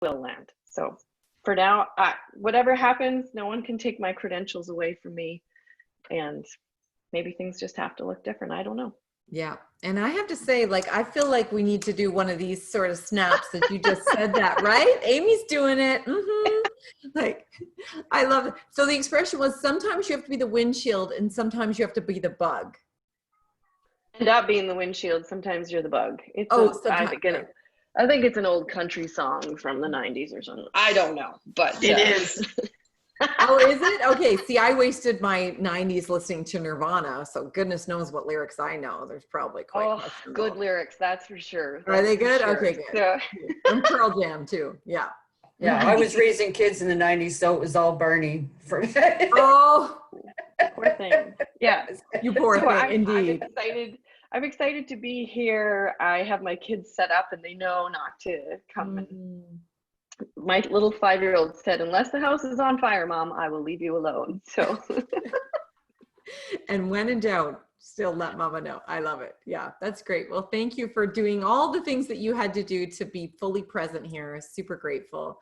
will land. So for now, whatever happens, no one can take my credentials away from me. And maybe things just have to look different. I don't know. Yeah. And I have to say, like, I feel like we need to do one of these sort of snaps that you just said that, right? Amy's doing it. Like, I love it. So the expression was, sometimes you have to be the windshield and sometimes you have to be the bug. End up being the windshield. Sometimes you're the bug. I think it's an old country song from the 90s or something. I don't know, but it is. Oh, is it? Okay. See, I wasted my 90s listening to Nirvana, so goodness knows what lyrics I know. There's probably quite good lyrics, that's for sure. Are they good? Okay, good. Yeah. And Pearl Jam too. Yeah. Yeah, I was raising kids in the 90s, so it was all Bernie for me. Oh, poor thing. Yeah. You poor thing, indeed. I'm excited to be here. I have my kids set up and they know not to come and my little 5-year-old said, unless the house is on fire, Mom, I will leave you alone. So. And when in doubt, still let Mama know. I love it. Yeah, that's great. Well, thank you for doing all the things that you had to do to be fully present here. Super grateful.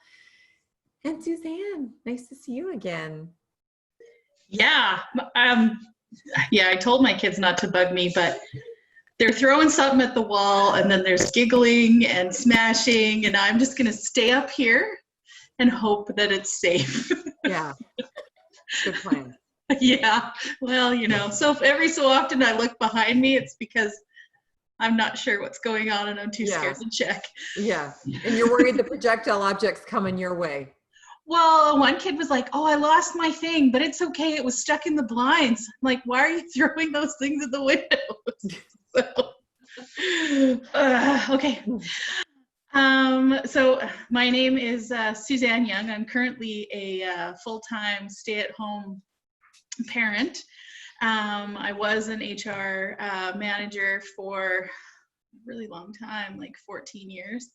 And Suzanne, nice to see you again. Yeah. I told my kids not to bug me, but they're throwing something at the wall and then there's giggling and smashing, and I'm just going to stay up here and hope that it's safe. Yeah. Good plan. Yeah. Well, so every so often I look behind me, it's because I'm not sure what's going on and I'm too scared to check. Yeah. And you're worried the projectile objects coming your way. Well, one kid was like, oh, I lost my thing, but it's okay. It was stuck in the blinds. I'm like, why are you throwing those things at the windows? Okay. So my name is Suzanne Young. I'm currently a full-time stay-at-home parent. I was an HR manager for a really long time, like 14 years,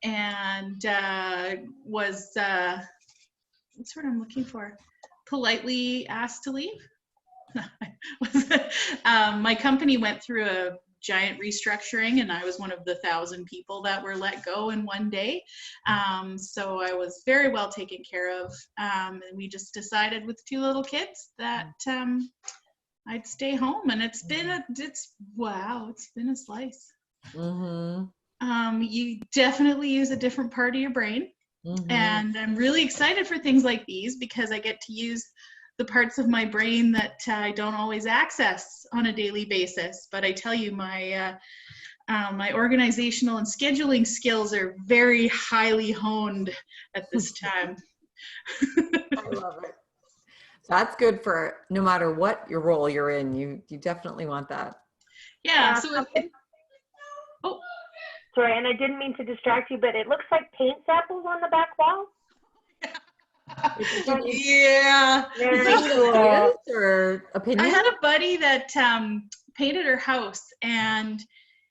and was what's the word I'm looking for? Politely asked to leave. My company went through a giant restructuring and I was one of the 1,000 people that were let go in one day. So I was very well taken care of. And we just decided with 2 little kids that I'd stay home, and it's been a slice. Mm-hmm. You definitely use a different part of your brain. Mm-hmm. And I'm really excited for things like these because I get to use the parts of my brain that I don't always access on a daily basis. But I tell you, my organizational and scheduling skills are very highly honed at this time. I love it. That's good for no matter what your role you're in. You definitely want that. Yeah. Sorry, and I didn't mean to distract you, but it looks like paint samples on the back wall. Yeah. Very cool. Or opinion? I had a buddy that painted her house, and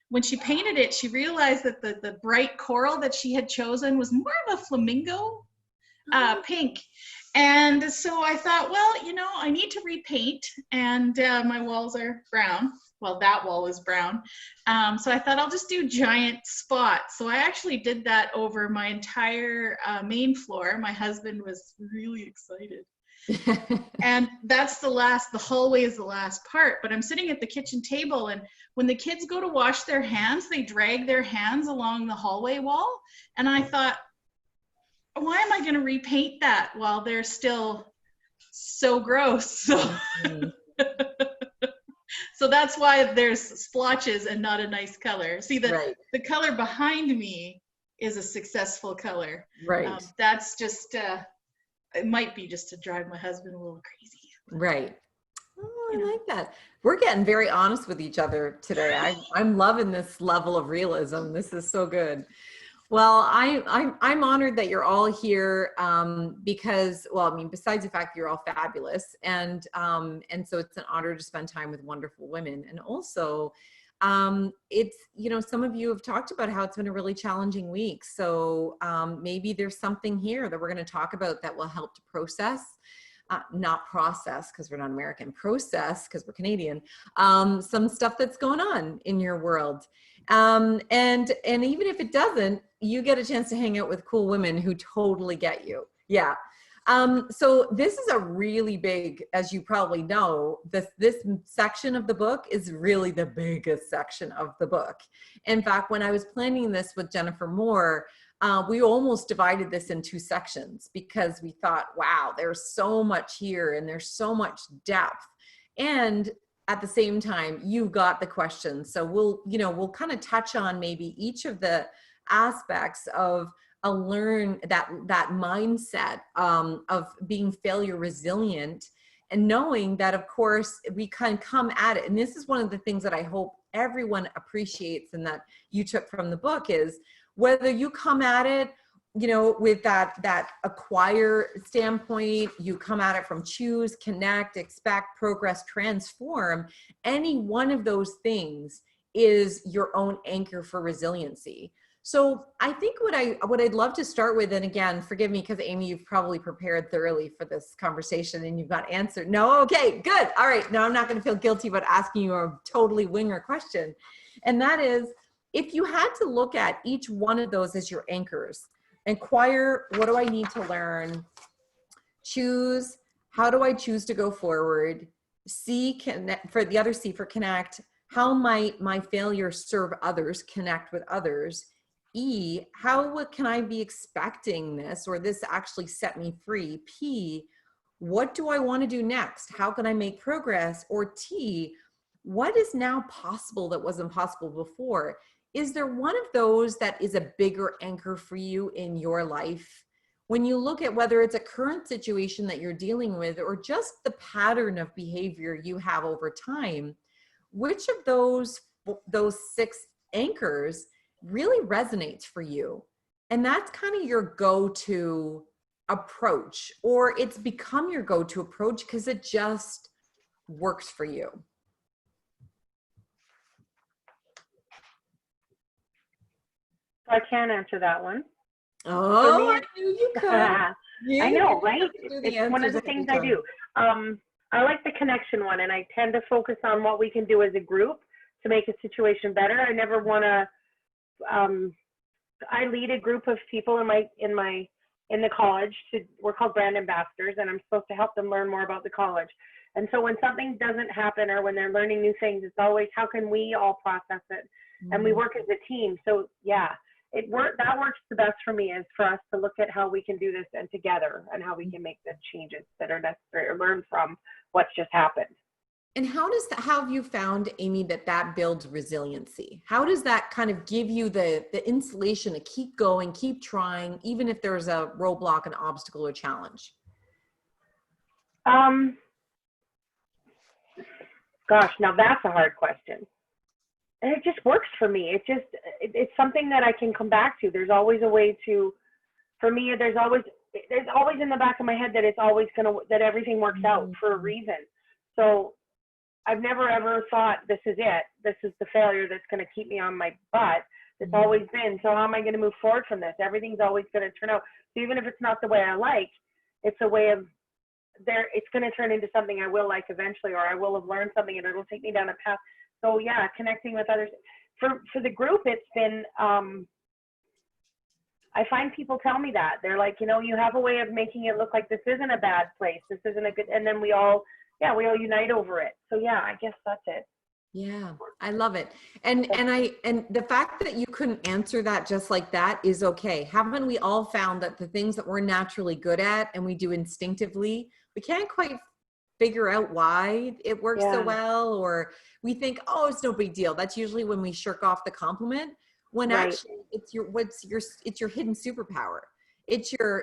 when she painted it, she realized that the bright coral that she had chosen was more of a flamingo pink. And so I thought, well, I need to repaint, and my walls are brown. Well, that wall is brown. So I thought I'll just do giant spots. So I actually did that over my entire main floor. My husband was really excited. And that's the hallway is the last part. But I'm sitting at the kitchen table, and when the kids go to wash their hands, they drag their hands along the hallway wall. And I thought, why am I going to repaint that while they're still so gross? So that's why there's splotches and not a nice color. See, the color behind me is a successful color. Right. That's just, it might be just to drive my husband a little crazy. Right. Oh, I like that. We're getting very honest with each other today. I'm loving this level of realism. This is so good. Well, I'm honored that you're all here because, well, I mean, besides the fact that you're all fabulous, and so it's an honor to spend time with wonderful women, and also it's, some of you have talked about how it's been a really challenging week. So maybe there's something here that we're going to talk about that will help to process. Not process because we're not American, process because we're Canadian, some stuff that's going on in your world. And even if it doesn't, you get a chance to hang out with cool women who totally get you. Yeah. So this is a really big, as you probably know, this section of the book is really the biggest section of the book. In fact, when I was planning this with Jennifer Moore, we almost divided this in 2 sections because we thought, wow, there's so much here and there's so much depth. And at the same time, you got the questions. So we'll kind of touch on maybe each of the aspects of that mindset of being failure resilient, and knowing that, of course, we can come at it. And this is one of the things that I hope everyone appreciates and that you took from the book is whether you come at it, with that acquire standpoint, you come at it from choose, connect, expect, progress, transform, any one of those things is your own anchor for resiliency. So I think what I'd love to start with, and again, forgive me because Amy, you've probably prepared thoroughly for this conversation and you've got answered. No, okay, good. All right, now I'm not going to feel guilty about asking you a totally winger question. And that is, if you had to look at each one of those as your anchors, inquire, what do I need to learn? Choose, how do I choose to go forward? C, connect, for the other C for connect, how might my failure serve others, connect with others? E, how can I be expecting this, or this actually set me free? P, what do I want to do next? How can I make progress? Or T, what is now possible that wasn't possible before? Is there one of those that is a bigger anchor for you in your life? When you look at whether it's a current situation that you're dealing with or just the pattern of behavior you have over time, which of those 6 anchors really resonates for you? And that's kind of your go-to approach, or it's become your go-to approach because it just works for you. I can't answer that one. Oh, I knew you could. I know, right? It's one of the things I do. I like the connection one, and I tend to focus on what we can do as a group to make a situation better. I never want to. I lead a group of people in the college. We're called brand ambassadors, and I'm supposed to help them learn more about the college. And so when something doesn't happen or when they're learning new things, it's always how can we all process it, and we work as a team. So yeah. That works the best for me, is for us to look at how we can do this and together, and how we can make the changes that are necessary or learn from what's just happened. And how have you found, Amy, that builds resiliency? How does that kind of give you the insulation to keep going, keep trying, even if there's a roadblock, an obstacle, or challenge? Gosh, now that's a hard question. And it just works for me. It's something that I can come back to. There's always a way to, for me, there's always in the back of my head that that everything works out for a reason. So I've never ever thought this is it. This is the failure that's going to keep me on my butt. It's always been, so how am I going to move forward from this? Everything's always going to turn out. So even if it's not the way I like, it's a way of it's going to turn into something I will like eventually, or I will have learned something and it'll take me down a path. So yeah, connecting with others. For the group, it's been, I find people tell me that. They're like, you have a way of making it look like this isn't a bad place. This isn't a good, and then we all unite over it. So yeah, I guess that's it. Yeah, I love it. And the fact that you couldn't answer that just like that is okay. Haven't we all found that the things that we're naturally good at and we do instinctively, we can't quite figure out why it works so well, or we think, oh, it's no big deal. That's usually when we shirk off the compliment, when actually it's your hidden superpower. It's your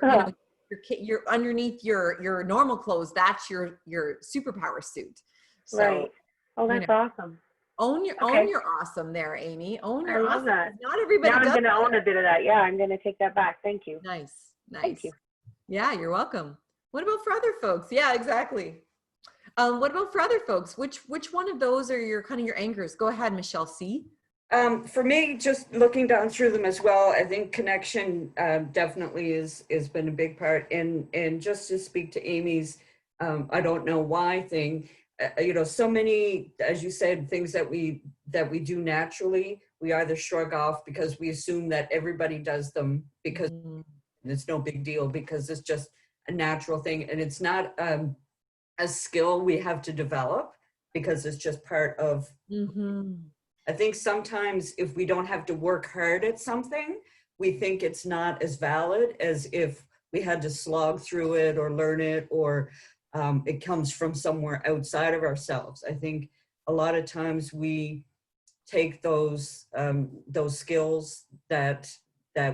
you're underneath your normal clothes. That's your superpower suit. So, right. Oh, that's awesome. Own your awesome there, Amy. Own your awesome. That. Not everybody now I'm does going to own a bit of that. Yeah, I'm going to take that back. Thank you. Nice. Thank you. Yeah, you're welcome. What about for other folks? Yeah, exactly. What about for other folks? Which one of those are your anchors? Go ahead, Michelle C. For me, just looking down through them as well, I think connection definitely has been a big part. And just to speak to Amy's, I don't know why thing, so many, as you said, things that we do naturally, we either shrug off because we assume that everybody does them because it's no big deal, because it's just a natural thing. And it's not a skill we have to develop, because it's just part of, I think sometimes if we don't have to work hard at something, we think it's not as valid as if we had to slog through it or learn it, or it comes from somewhere outside of ourselves. I think a lot of times we take those skills that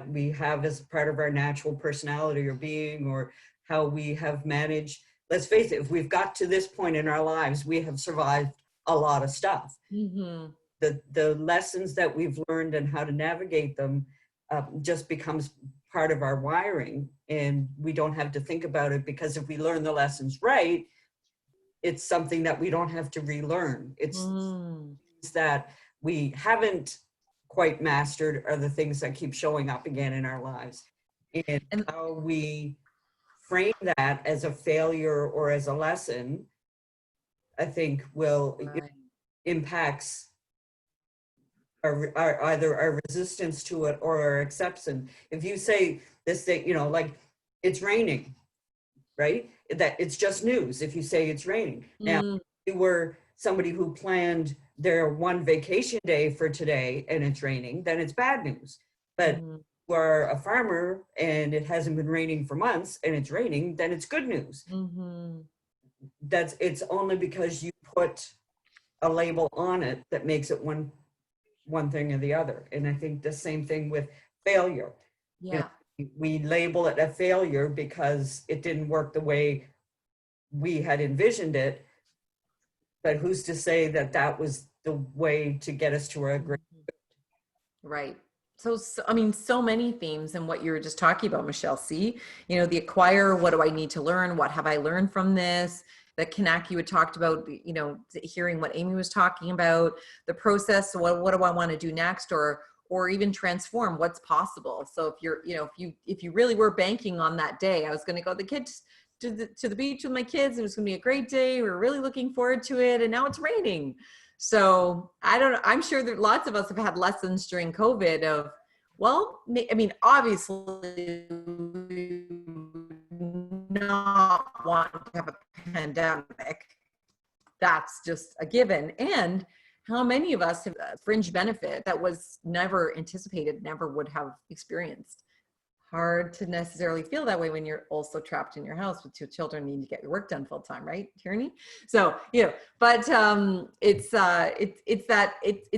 we have as part of our natural personality or being, or how we have managed. Let's face it, if we've got to this point in our lives, we have survived a lot of stuff. The lessons that we've learned and how to navigate them just becomes part of our wiring, and we don't have to think about it, because if we learn the lessons right, it's something that we don't have to relearn. It's that we haven't quite mastered are the things that keep showing up again in our lives, and how we frame that as a failure or as a lesson, I think will impacts our either our resistance to it or our acceptance. If you say this thing, you know, like it's raining, right? That it's just news if you say it's raining. Now, if you were somebody who planned their one vacation day for today and it's raining, then it's bad news. But you are a farmer and it hasn't been raining for months and it's raining, then it's good news. It's only because you put a label on it that makes it one thing or the other. And I think the same thing with failure. Yeah. You know, we label it a failure because it didn't work the way we had envisioned it. But who's to say that that was the way to get us to our great? Right. So, I mean, so many themes in what you were just talking about, Michelle. See, you know, the acquire, what do I need to learn? What have I learned from this? The connect you had talked about, you know, hearing what Amy was talking about, the process, what do I want to do next, or even transform what's possible. So if you're, you know, if you really were banking on that day, I was going to go the kids to the beach with my kids. It was going to be a great day. We were really looking forward to it. And now it's raining. So I'm sure that lots of us have had lessons during COVID of, well, I mean, obviously not want to have a pandemic. That's just a given. And how many of us have a fringe benefit that was never anticipated, never would have experienced? Hard to necessarily feel that way when you're also trapped in your house with two children needing to get your work done full time, right, Tierney? So, you know, but it's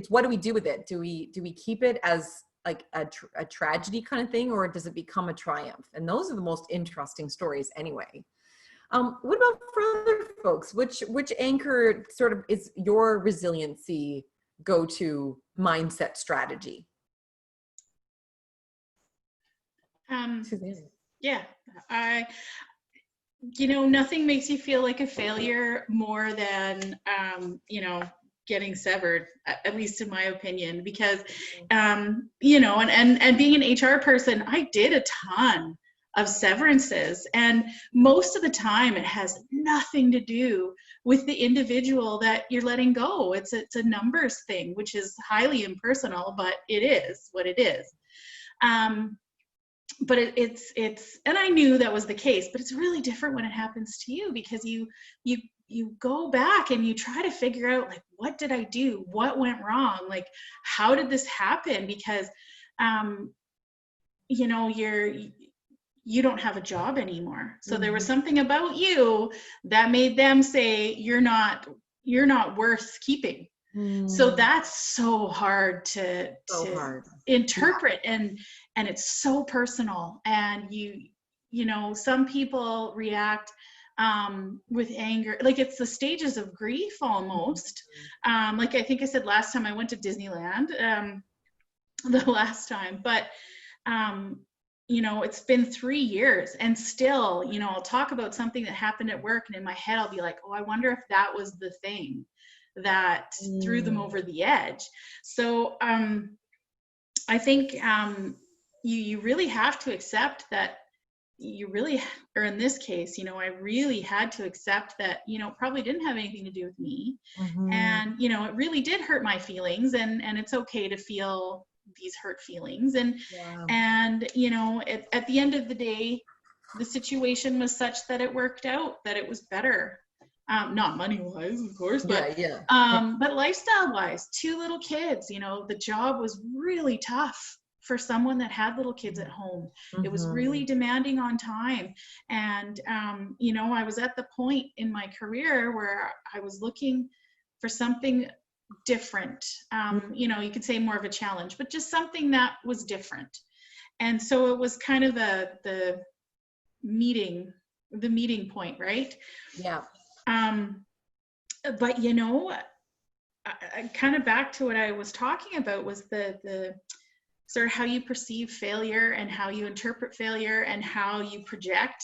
what do we do with it? Do we keep it as like a tragedy kind of thing, or does it become a triumph? And those are the most interesting stories anyway. What about for other folks? Which anchor sort of is your resiliency go-to mindset strategy? Yeah, you know, nothing makes you feel like a failure more than, you know, getting severed, at least in my opinion, because, you know, and being an HR person, I did a ton of severances, and most of the time it has nothing to do with the individual that you're letting go. It's a numbers thing, which is highly impersonal, but it is what it is. But it's and I knew that was the case, but it's really different when it happens to you, because you go back and you try to figure out, like, what did I do? What went wrong? Like, how did this happen? Because, you know, you don't have a job anymore. So there was something about you that made them say, you're not worth keeping. So that's so hard to interpret, and it's so personal. And you know, some people react with anger, like it's the stages of grief almost. Like I think I said last time I went to Disneyland, the last time, but you know, it's been 3 years and still, you know, I'll talk about something that happened at work, and in my head I'll be like, oh, I wonder if that was the thing that threw them over the edge. So I think you really have to accept that you really, or in this case, I really had to accept that, it probably didn't have anything to do with me. And, it really did hurt my feelings, and it's okay to feel these hurt feelings. And, at the end of the day, the situation was such that it worked out, that it was better. Not money-wise, of course, but but lifestyle-wise, 2 little kids, the job was really tough for someone that had little kids at home. It was really demanding on time. And, I was at the point in my career where I was looking for something different. You could say more of a challenge, but just something that was different. And so it was kind of the meeting point, right? Yeah. But I kind of back to what I was talking about was the sort of how you perceive failure and how you interpret failure and how you project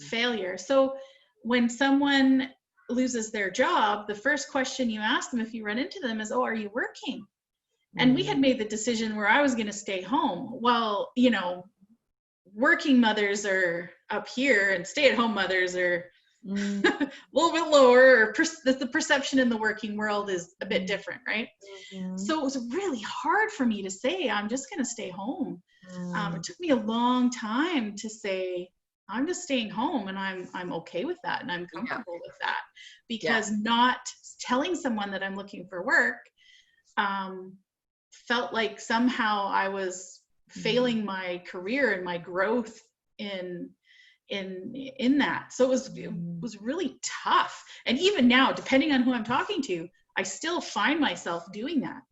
failure. So when someone loses their job, the first question you ask them if you run into them is, oh, are you working? And we had made the decision where I was going to stay home. Well, working mothers are up here and stay-at-home mothers are a little bit lower, or the perception in the working world is a bit different, right? So it was really hard for me to say, I'm just going to stay home. It took me a long time to say, I'm just staying home, and I'm okay with that, and I'm comfortable with that, because not telling someone that I'm looking for work felt like somehow I was failing my career and my growth in that. So it was really tough. And even now, depending on who I'm talking to, I still find myself doing that.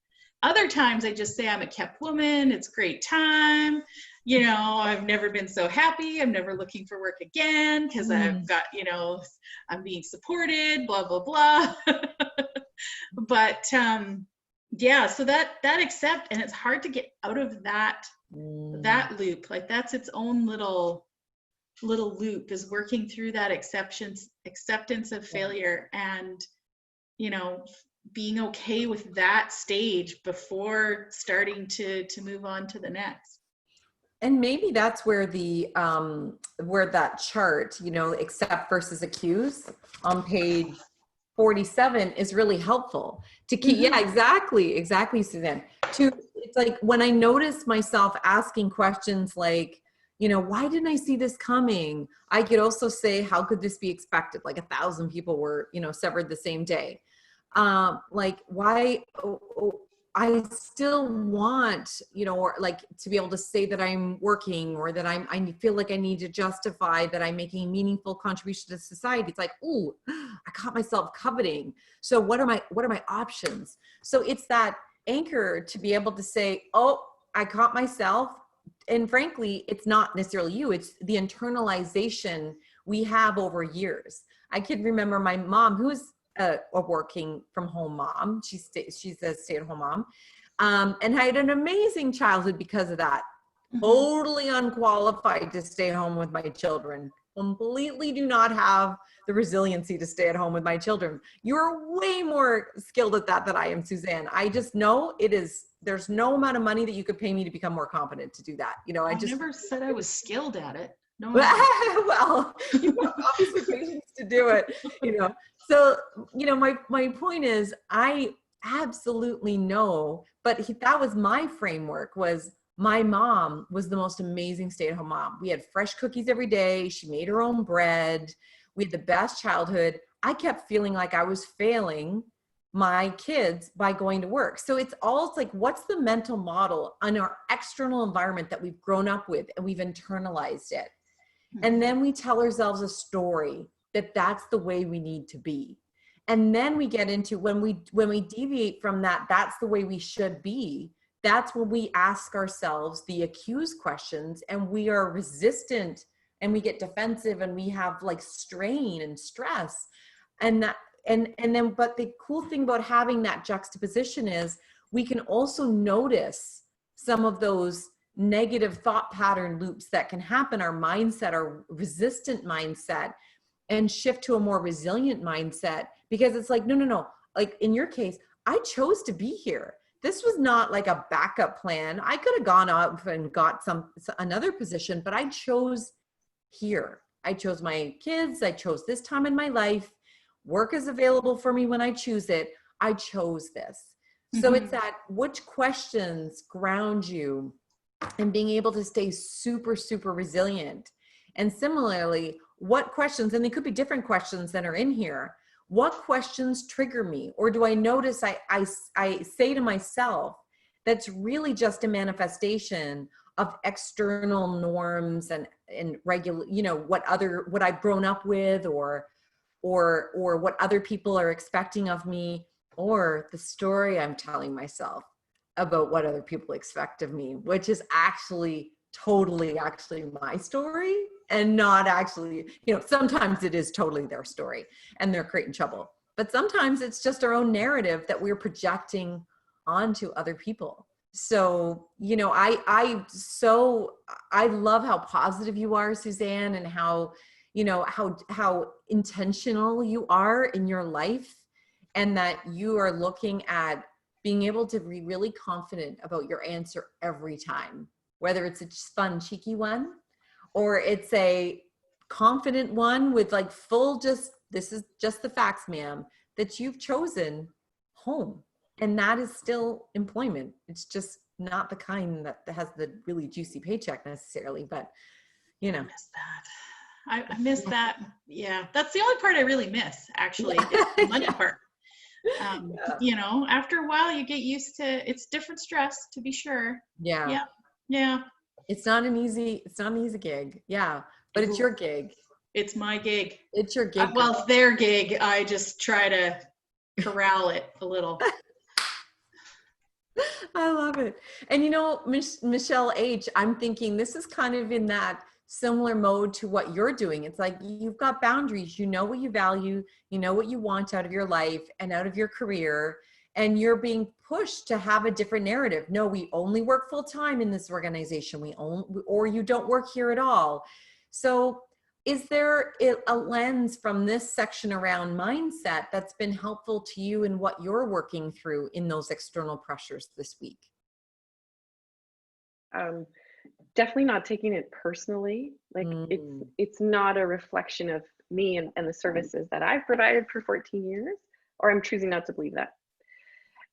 Other times I just say I'm a kept woman, it's great time, I've never been so happy, I'm never looking for work again because I've got, I'm being supported, blah, blah, blah. But so that accept, and it's hard to get out of that loop. Like that's its own little loop, is working through that acceptance of failure, and being okay with that stage before starting to move on to the next. And maybe that's where where that chart, accept versus accuse on page 47 is really helpful to keep. Yeah, exactly, Suzanne. It's like when I notice myself asking questions like, why didn't I see this coming? I could also say, how could this be expected? Like 1,000 people were, severed the same day. Like why, I still want, or like to be able to say that I'm working, or that I feel like I need to justify that I'm making a meaningful contribution to society. It's like, ooh, I caught myself coveting. So what are my options? So it's that anchor to be able to say, oh, I caught myself. And frankly, it's not necessarily you, it's the internalization we have over years. I can remember my mom, who's a working from home mom. She's a stay-at-home mom. And I had an amazing childhood because of that. Totally unqualified to stay home with my children. Completely do not have the resiliency to stay at home with my children. You're way more skilled at that than I am, Suzanne. I just know there's no amount of money that you could pay me to become more competent to do that. I never said I was skilled at it. No. Well, you have obviously patience to do it, So, my point is, I absolutely know, but that was my framework. Was my mom was the most amazing stay-at-home mom. We had fresh cookies every day. She made her own bread. We had the best childhood. I kept feeling like I was failing my kids by going to work. So it's like, what's the mental model on our external environment that we've grown up with and we've internalized it? And then we tell ourselves a story that that's the way we need to be. And then we get into when we deviate from that, that's the way we should be. That's when we ask ourselves the accuse questions, and we are resistant, and we get defensive, and we have like strain and stress. And then, but the cool thing about having that juxtaposition is we can also notice some of those negative thought pattern loops that can happen, our mindset, our resistant mindset, and shift to a more resilient mindset, because it's like, no. Like in your case, I chose to be here. this was not like a backup plan. I could have gone up and got another position, but I chose here. I chose my kids. I chose this time in my life. Work is available for me when I choose it. I chose this. So it's that which questions ground you and being able to stay super, super resilient. And similarly, what questions, and they could be different questions that are in here, what questions trigger me? Or do I notice I say to myself, that's really just a manifestation of external norms and regular, what I've grown up with, or what other people are expecting of me, or the story I'm telling myself about what other people expect of me, which is actually totally actually my story, and not actually, sometimes it is totally their story and they're creating trouble. But sometimes it's just our own narrative that we're projecting onto other people. So, I love how positive you are, Suzanne, and how intentional you are in your life, and that you are looking at being able to be really confident about your answer every time, whether it's a fun, cheeky one, or it's a confident one with like this is just the facts, ma'am, that you've chosen home. And that is still employment. It's just not the kind that has the really juicy paycheck necessarily, but I miss that. I miss that. Yeah. That's the only part I really miss, actually, is the money part. After a while you get used to, it's different stress, to be sure. Yeah. It's not an easy gig. Yeah. But it's your gig. It's my gig. It's your gig. Well, it's their gig. I just try to corral it a little. I love it. And Michelle H., I'm thinking this is kind of in that similar mode to what you're doing. It's like you've got boundaries, what you value, what you want out of your life and out of your career, and you're being pushed to have a different narrative. No, we only work full time in this organization. Or you don't work here at all. So is there a lens from this section around mindset that's been helpful to you in what you're working through in those external pressures this week? Definitely not taking it personally. Like it's not a reflection of me and the services that I've provided for 14 years, or I'm choosing not to believe that.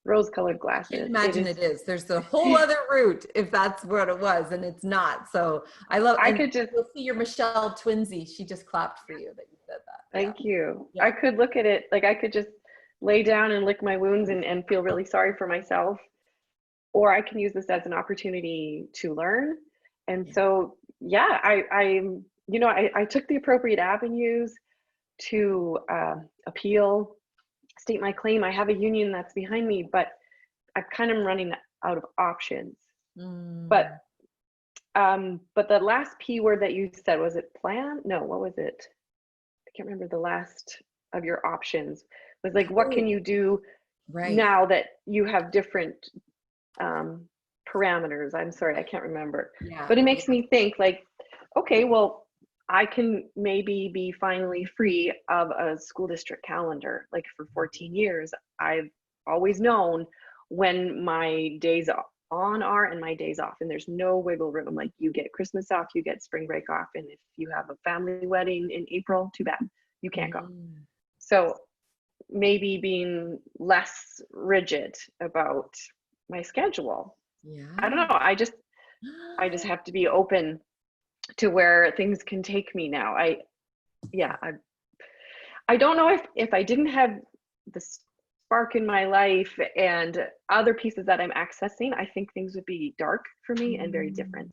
Rose-colored glasses. Imagine it is. There's a whole other route if that's what it was, and it's not. So you'll see your Michelle twinsy. She just clapped for you that you said that. Thank you. Yeah. I could look at it like I could just lay down and lick my wounds and feel really sorry for myself, or I can use this as an opportunity to learn. And so, I took the appropriate avenues to appeal, state my claim. I have a union that's behind me, but I kind of running out of options. But the last P word that you said, was it plan? No, what was it? I can't remember the last of your options. It was like, what can you do now that you have different parameters? I'm sorry, I can't remember. But it makes me think like, okay, well, I can maybe be finally free of a school district calendar. Like for 14 years, I've always known when my days on are and my days off, and there's no wiggle room. Like you get Christmas off, you get spring break off, and if you have a family wedding in April, too bad, you can't go. So maybe being less rigid about my schedule. I don't know. I just have to be open to where things can take me now. I don't know if I didn't have the spark in my life and other pieces that I'm accessing, I think things would be dark for me and very different.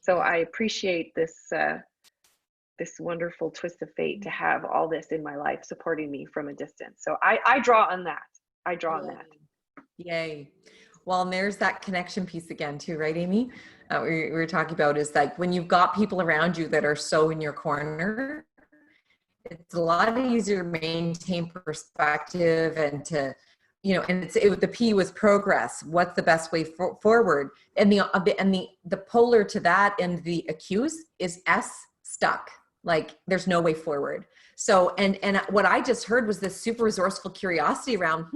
So I appreciate this wonderful twist of fate to have all this in my life supporting me from a distance. So I draw on that. On that. Yay. Well, and there's that connection piece again too, right, Amy? We were talking about is like when you've got people around you that are so in your corner, it's a lot easier to maintain perspective and to, and the P was progress. What's the best way forward? And the polar to that and the accuse is S, stuck. Like there's no way forward. So, and what I just heard was this super resourceful curiosity around,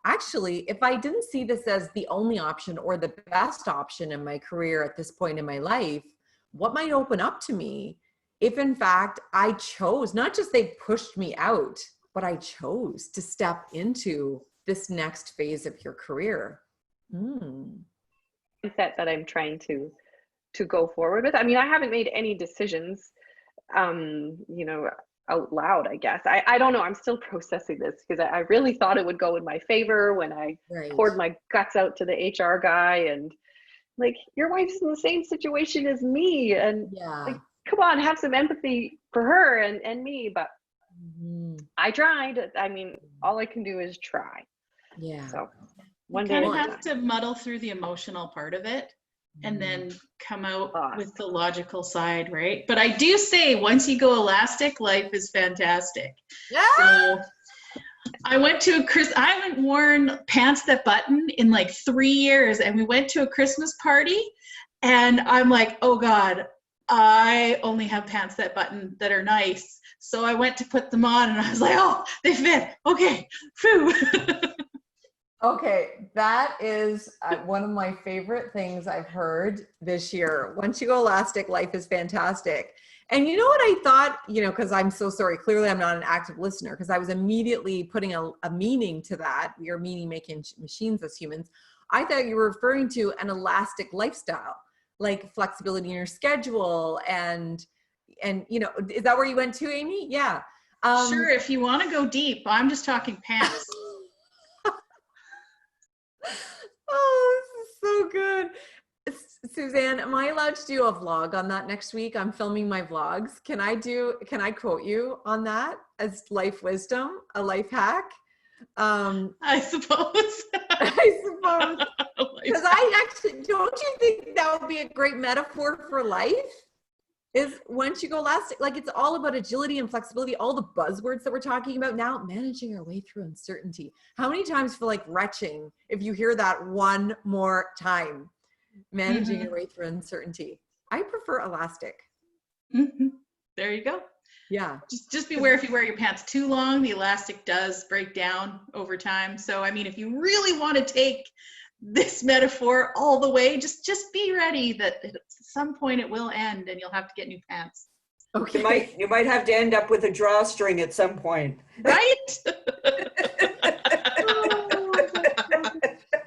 actually, if I didn't see this as the only option or the best option in my career at this point in my life, what might open up to me if in fact I chose, not just they pushed me out, but I chose to step into this next phase of your career? Mindset that I'm trying to go forward with. I mean, I haven't made any decisions, you know, out loud, I guess. I don't know. I'm still processing this because I really thought it would go in my favor when I poured my guts out to the HR guy, and like, your wife's in the same situation as me, and like, come on, have some empathy for her and me. But I tried. I mean, all I can do is try. Yeah. So one day you have to muddle through the emotional part of it and then come out with the logical side, right? But I do say, once you go elastic, life is fantastic. Yeah. So I haven't worn pants that button in like 3 years, and we went to a Christmas party, and I'm like, oh God, I only have pants that button that are nice. So I went to put them on, and I was like, oh, they fit. Okay. Phew. Okay, that is one of my favorite things I've heard this year. Once you go elastic, life is fantastic. And you know what I thought, you know, because I'm so sorry, clearly I'm not an active listener, because I was immediately putting a meaning to that. We are meaning making machines as humans. I thought you were referring to an elastic lifestyle, like flexibility in your schedule and you know, is that where you went to, Amy? Yeah. Sure, if you want to go deep. I'm just talking pants. Oh, this is so good. Suzanne, am I allowed to do a vlog on that next week? I'm filming my vlogs. Can I quote you on that as life wisdom, a life hack? I suppose. I suppose. Because I actually, don't you think that would be a great metaphor for life? Is once you go elastic, like, it's all about agility and flexibility, all the buzzwords that we're talking about now, managing our way through uncertainty. How many times feel like retching if you hear that one more time? Managing your way through uncertainty. I prefer elastic. There you go. Yeah. Just beware, if you wear your pants too long, the elastic does break down over time. So, I mean, if you really want to take this metaphor all the way, just be ready that at some point it will end and you'll have to get new pants. Okay. You might have to end up with a drawstring at some point. Right?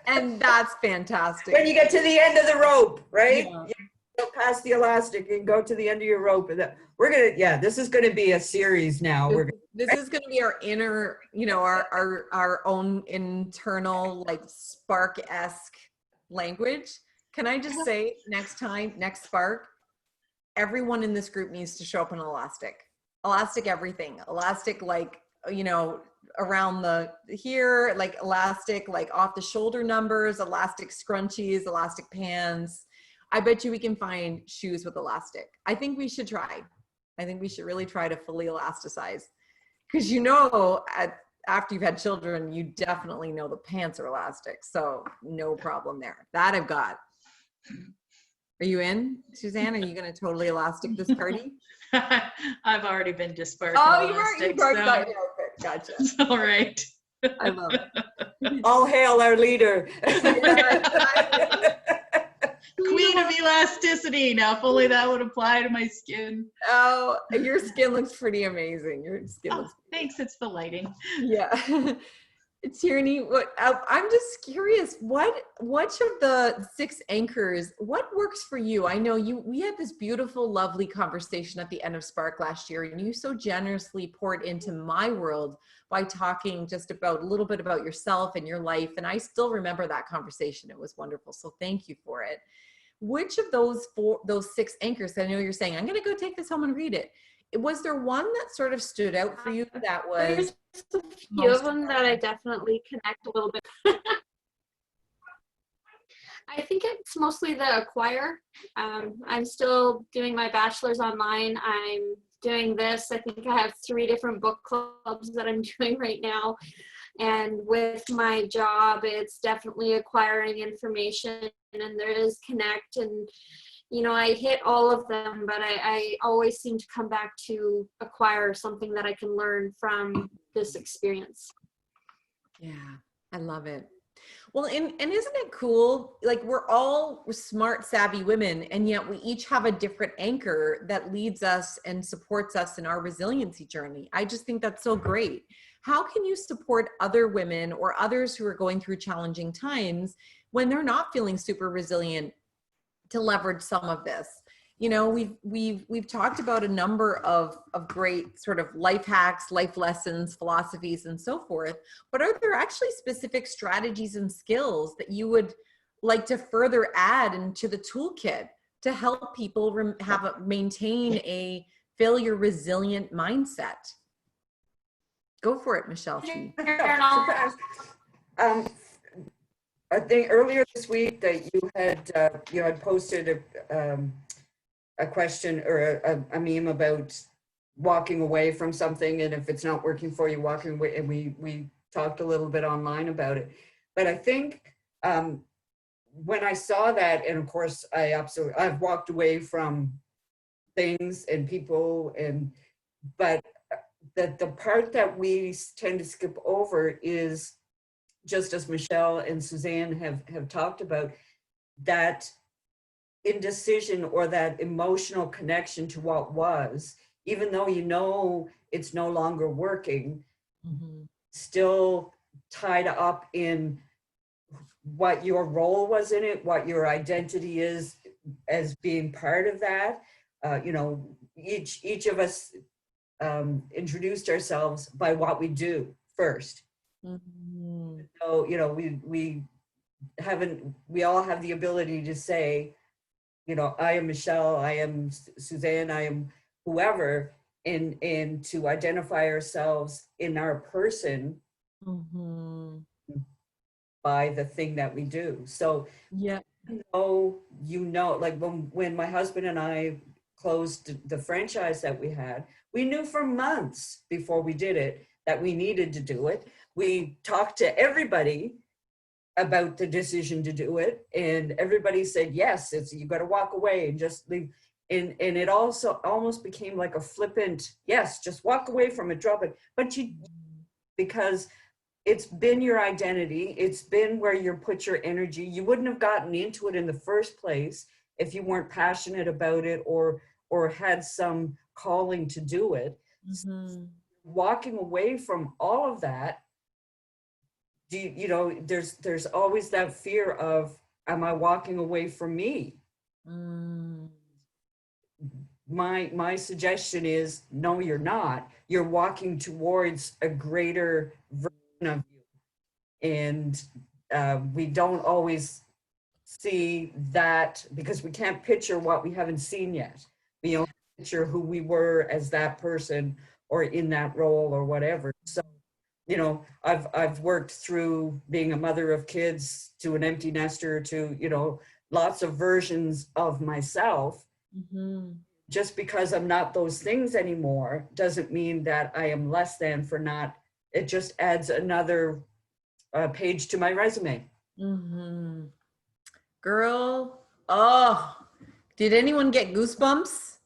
And that's fantastic. When you get to the end of the rope, right? Yeah. You go past the elastic and go to the end of your rope. And this is going to be a series now. This is going to be our inner, you know, our own internal, like, Spark-esque language. Can I just say, next Spark, everyone in this group needs to show up in elastic everything, elastic, like, you know, around here, like elastic, like off the shoulder numbers, elastic scrunchies, elastic pants. I bet you we can find shoes with elastic. I think we should try. I think we should really try to fully elasticize, because, you know, after you've had children, you definitely know the pants are elastic. So no problem there. That I've got. Are you in, Suzanne? Are you going to totally elastic this party? I've already been dispersed. Oh, you already got it. Gotcha. It's all right. I love it. All hail our leader. Queen of elasticity. Now, if only that would apply to my skin. Oh, your skin looks pretty amazing. Thanks. It's the lighting. Yeah. Tierney, I'm just curious, which of the 6 anchors, what works for you? I know we had this beautiful, lovely conversation at the end of Spark last year, and you so generously poured into my world by talking just about a little bit about yourself and your life. And I still remember that conversation. It was wonderful. So thank you for it. Which of those 6 anchors, I know you're saying, I'm going to go take this home and read it. Was there one that sort of stood out for you that was? There's a few of them that I definitely connect a little bit. I think it's mostly the acquire. I'm still doing my bachelor's online. I'm doing this. I think I have 3 different book clubs that I'm doing right now. And with my job, it's definitely acquiring information, and there is connect, and you know, I hit all of them, but I always seem to come back to acquire something that I can learn from this experience. Yeah, I love it. Well, and isn't it cool? Like, we're all smart, savvy women, and yet we each have a different anchor that leads us and supports us in our resiliency journey. I just think that's so great. How can you support other women or others who are going through challenging times when they're not feeling super resilient to leverage some of this? You know, we've talked about a number of great sort of life hacks, life lessons, philosophies, and so forth. But are there actually specific strategies and skills that you would like to further add into the toolkit to help people maintain a failure resilient mindset? Go for it, Michelle. I think earlier this week that you had posted a question or a meme about walking away from something, and if it's not working for you, walking away. And we talked a little bit online about it. But I think when I saw that, and of course I've walked away from things and people, but that the part that we tend to skip over is, just as Michelle and Suzanne have talked about, that indecision or that emotional connection to what was, even though you know it's no longer working, still tied up in what your role was in it, what your identity is as being part of that. Each of us introduced ourselves by what we do first. So, we all have the ability to say, I am Michelle, I am Suzanne, I am whoever, and to identify ourselves in our person by the thing that we do. So, yeah, like when my husband and I closed the franchise that we had, we knew for months before we did it that we needed to do it. We talked to everybody about the decision to do it, and everybody said, yes, you got to walk away and just leave. And it also almost became like a flippant, yes, just walk away from it, drop it. But because it's been your identity, it's been where you put your energy. You wouldn't have gotten into it in the first place if you weren't passionate about it or had some calling to do it. Walking away from all of that, there's always that fear of, am I walking away from me? My suggestion is, no, you're not. You're walking towards a greater version of you. And we don't always see that because we can't picture what we haven't seen yet. We only picture who we were as that person or in that role or whatever. So, I've worked through being a mother of kids to an empty nester to, lots of versions of myself. Just because I'm not those things anymore doesn't mean that I am less than for not. It just adds another page to my resume. Girl, oh, did anyone get goosebumps?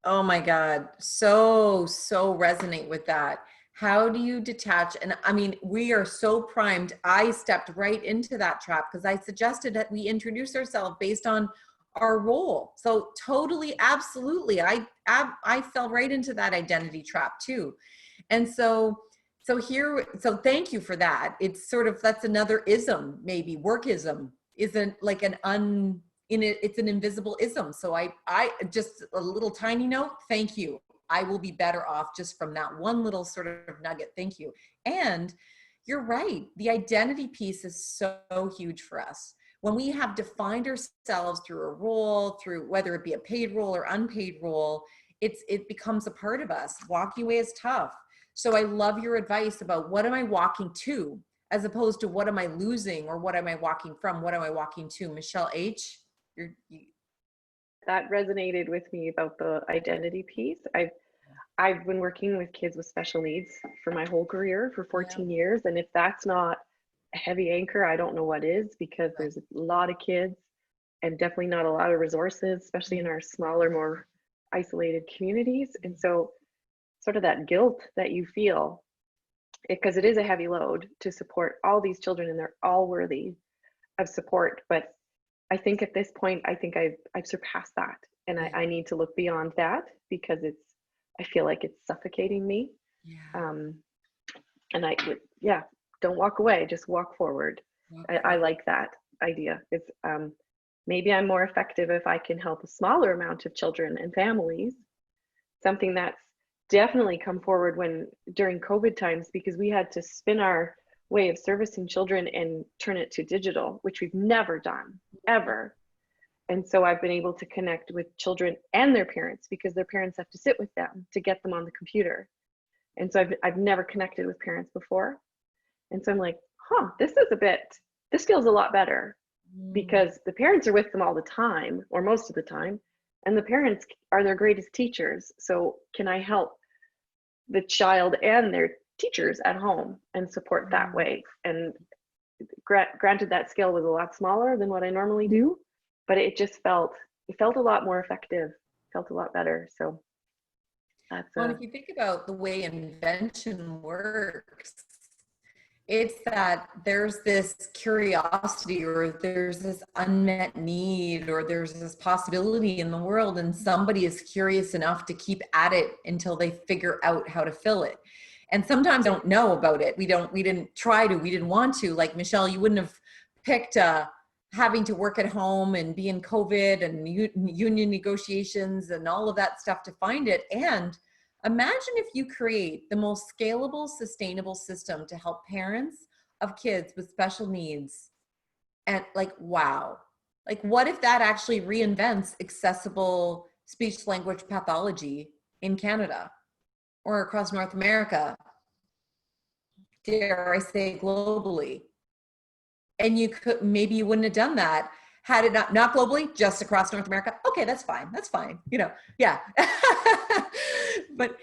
Oh my God, so resonate with that. How do you detach? And I mean, we are so primed. I stepped right into that trap because I suggested that we introduce ourselves based on our role. So totally, absolutely. I fell right into that identity trap too. And so thank you for that. It's sort of, that's another ism, maybe workism isn't like it's an invisible ism. So I just a little tiny note, thank you. I will be better off just from that one little sort of nugget. Thank you. And you're right. The identity piece is so huge for us. When we have defined ourselves through a role, through whether it be a paid role or unpaid role, it becomes a part of us. Walking away is tough. So I love your advice about what am I walking to, as opposed to what am I losing or what am I walking from? What am I walking to? Michelle H. That resonated with me about the identity piece. I've been working with kids with special needs for my whole career for 14 years. And if that's not a heavy anchor, I don't know what is, because there's a lot of kids and definitely not a lot of resources, especially in our smaller, more isolated communities. And so sort of that guilt that you feel because it is a heavy load to support all these children, and they're all worthy of support. But I think at this point, I think I've surpassed that, and I need to look beyond that, because I feel like it's suffocating me. And I would, don't walk away, just walk forward. I like that idea. It's maybe I'm more effective if I can help a smaller amount of children and families. Something that's definitely come forward during COVID times, because we had to spin our way of servicing children and turn it to digital, which we've never done, ever. And so I've been able to connect with children and their parents, because their parents have to sit with them to get them on the computer. And so I've never connected with parents before. And so I'm like, this feels a lot better, because the parents are with them all the time, or most of the time, and the parents are their greatest teachers. So can I help the child and their teachers at home and support that way? And granted, that scale was a lot smaller than what I normally do, but it just felt a lot more effective, felt a lot better. So that's well, if you think about the way invention works, it's that there's this curiosity, or there's this unmet need, or there's this possibility in the world, and somebody is curious enough to keep at it until they figure out how to fill it. And sometimes don't know about it. We didn't try to, we didn't want to. Like Michelle, you wouldn't have picked having to work at home and be in COVID and union negotiations and all of that stuff to find it. And imagine if you create the most scalable, sustainable system to help parents of kids with special needs. And wow, what if that actually reinvents accessible speech language pathology in Canada or across North America, dare I say globally? And maybe you wouldn't have done that had it not globally, just across North America. Okay, that's fine. Yeah. But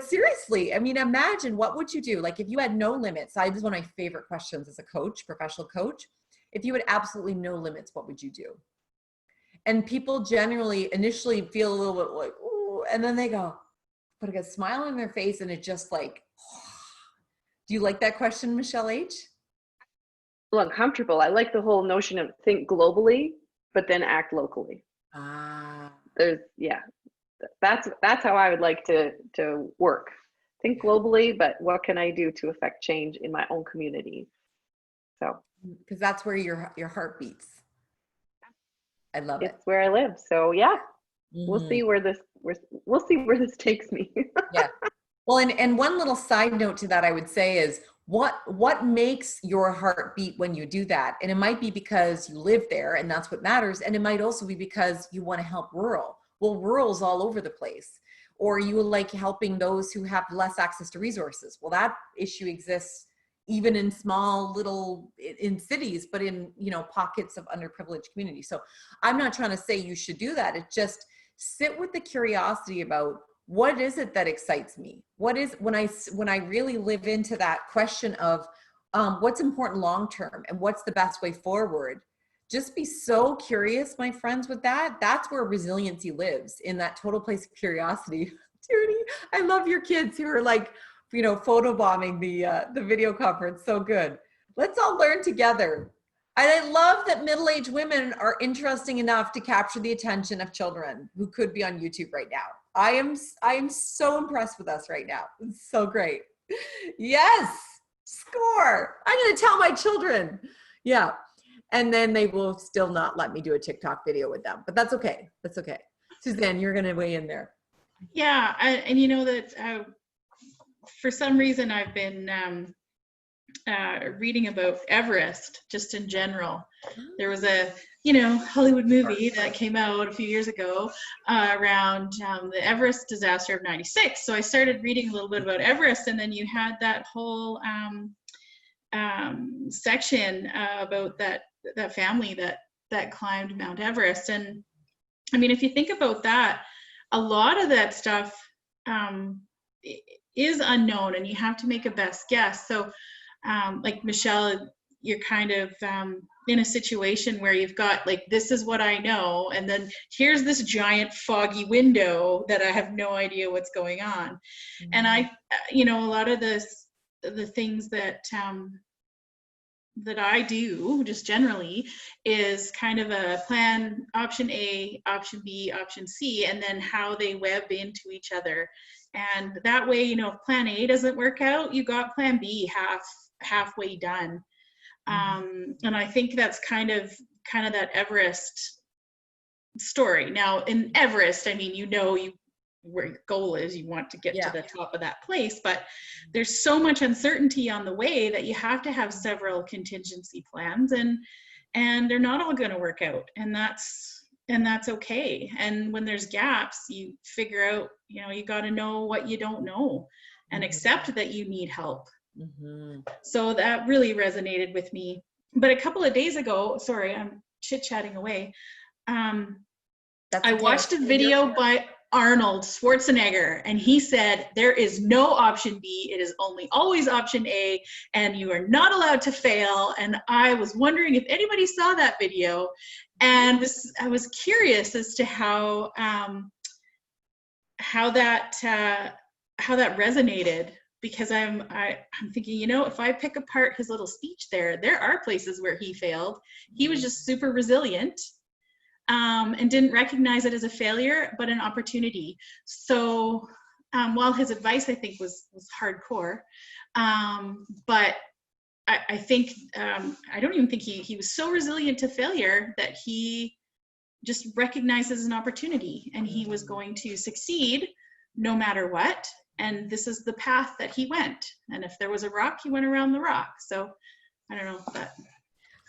seriously, I mean, imagine, what would you do? Like, if you had no limits, this is one of my favorite questions as a coach, professional coach. If you had absolutely no limits, what would you do? And people generally initially feel a little bit like, ooh, and then they go, put a smile on their face, and it just like, do you like that question, Michelle H? Well, uncomfortable. I like the whole notion of think globally, but then act locally. That's how I would like to work. Think globally, but what can I do to affect change in my own community? So, because that's where your heart beats. I love it. It's where I live. So we'll see where this takes me. Yeah. Well, and one little side note to that, I would say, is what makes your heart beat when you do that? And it might be because you live there and that's what matters. And it might also be because you want to help rural. Well, rural's all over the place. Or you like helping those who have less access to resources. Well, that issue exists even in in cities, but in, pockets of underprivileged communities. So I'm not trying to say you should do that. It's just sit with the curiosity about, what is it that excites me? What is, when I really live into that question of what's important long-term and what's the best way forward, just be so curious, my friends, with that. That's where resiliency lives, in that total place of curiosity. Tierney, I love your kids who are like, photobombing the video conference. So good. Let's all learn together. And I love that middle-aged women are interesting enough to capture the attention of children who could be on YouTube right now. I am so impressed with us right now. It's so great. Yes, score. I'm going to tell my children. Yeah. And then they will still not let me do a TikTok video with them, but that's okay. That's okay. Suzanne, you're going to weigh in there. Yeah. And that for some reason I've been reading about Everest just in general. There was a Hollywood movie that came out a few years ago around the Everest disaster of '96. So I started reading a little bit about Everest, and then you had that whole section about that family that climbed Mount Everest. And I mean, if you think about that, a lot of that stuff is unknown, and you have to make a best guess. So like Michelle, you're kind of in a situation where you've got like, this is what I know, and then here's this giant foggy window that I have no idea what's going on. Mm-hmm. And a lot of this the things that that I do just generally is kind of a plan, option A, option B, option C, and then how they web into each other. And that way, you know, if plan A doesn't work out, you got plan B halfway done. And I think that's kind of that Everest story. Now in Everest, I mean, you know, where your goal is, you want to get to the top of that place, but there's so much uncertainty on the way that you have to have several contingency plans, and they're not all going to work out, and that's okay. And when there's gaps, you figure out, you know, you got to know what you don't know and accept that you need help. So that really resonated with me. But a couple of days ago, sorry, I'm chit-chatting away, I watched a video by Arnold Schwarzenegger, and he said there is no option B, it is always option A, and you are not allowed to fail. And I was wondering if anybody saw that video, and I was curious as to how that resonated, because I'm thinking, you know, if I pick apart his little speech there are places where he failed. He was just super resilient. And didn't recognize it as a failure, but an opportunity. So while his advice, I think, was hardcore, but I think, I don't even think he was so resilient to failure that he just recognized it as an opportunity, and he was going to succeed no matter what. And this is the path that he went. And if there was a rock, he went around the rock. So I don't know, but.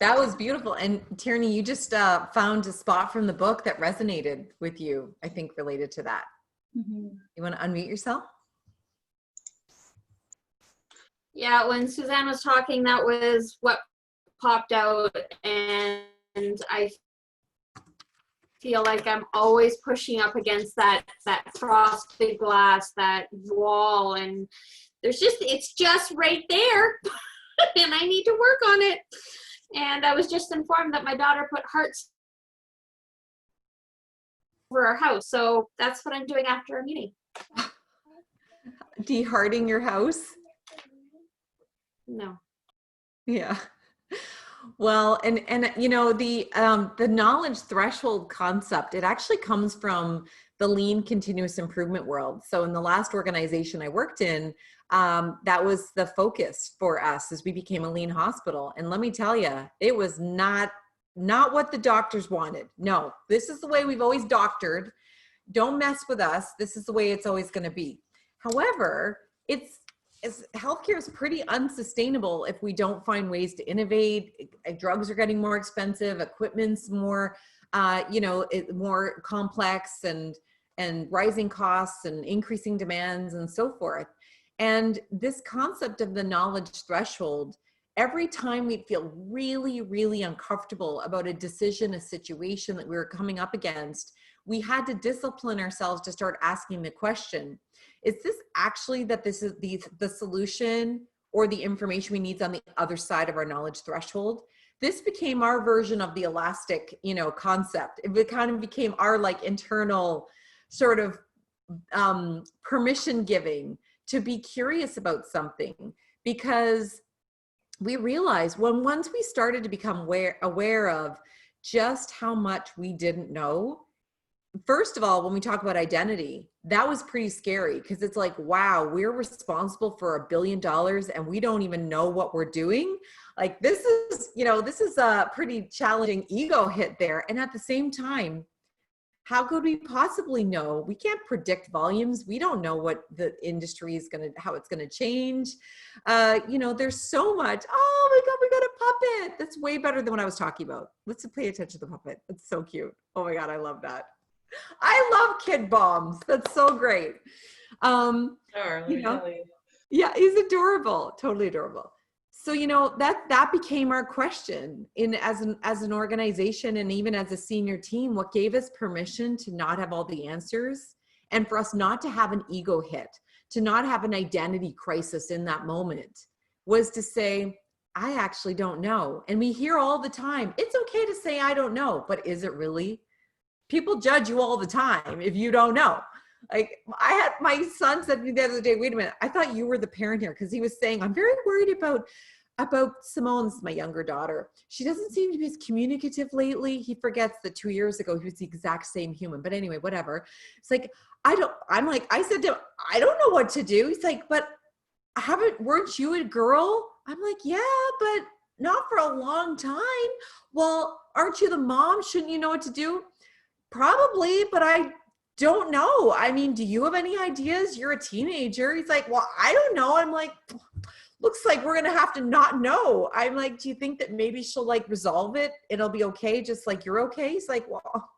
That was beautiful. And Tierney, you just found a spot from the book that resonated with you, I think, related to that. You want to unmute yourself? Yeah, when Suzanne was talking, that was what popped out. And I feel like I'm always pushing up against that frosted glass, that wall. And it's just right there. And I need to work on it. And I was just informed that my daughter put hearts over our house. So that's what I'm doing after our meeting. De-hearting your house? No. Yeah. Well, and you know, the knowledge threshold concept, it actually comes from the lean continuous improvement world. So in the last organization I worked in, that was the focus for us as we became a lean hospital. And let me tell you, it was not what the doctors wanted. No, this is the way we've always doctored. Don't mess with us. This is the way it's always going to be. However, healthcare is pretty unsustainable if we don't find ways to innovate. Drugs are getting more expensive, equipment's more, more complex, and rising costs and increasing demands and so forth. And this concept of the knowledge threshold, every time we'd feel really, really uncomfortable about a decision, a situation that we were coming up against, we had to discipline ourselves to start asking the question, is this actually that this is the solution or the information we need on the other side of our knowledge threshold? This became our version of the elastic, concept. It kind of became our internal sort of permission giving to be curious about something, because we realized once we started to become aware of just how much we didn't know. First of all, when we talk about identity, that was pretty scary, because it's like, wow, we're responsible for $1 billion and we don't even know what we're doing. Like, this is a pretty challenging ego hit there. And at the same time, how could we possibly know? We can't predict volumes. We don't know what the industry is how it's gonna change. There's so much. Oh my God, we got a puppet. That's way better than what I was talking about. Let's pay attention to the puppet. It's so cute. Oh my God, I love that. I love kid bombs. That's so great. Yeah, he's adorable. Totally adorable. So, that became our question as an organization, and even as a senior team. What gave us permission to not have all the answers, and for us not to have an ego hit, to not have an identity crisis in that moment, was to say, I actually don't know. And we hear all the time, it's okay to say, I don't know, but is it really? People judge you all the time if you don't know. Like I had, my son said to me the other day, wait a minute, I thought you were the parent here. Cause he was saying, I'm very worried about Simone, this is my younger daughter. She doesn't seem to be as communicative lately. He forgets that 2 years ago, he was the exact same human, but anyway, whatever. It's like, I said to him, I don't know what to do. He's like, but weren't you a girl? I'm like, yeah, but not for a long time. Well, aren't you the mom? Shouldn't you know what to do? Probably, but I don't know. I mean, do you have any ideas? You're a teenager. He's like, well, I don't know. I'm like, looks like we're going to have to not know. I'm like, do you think that maybe she'll like resolve it? It'll be okay. Just like you're okay. He's like, well,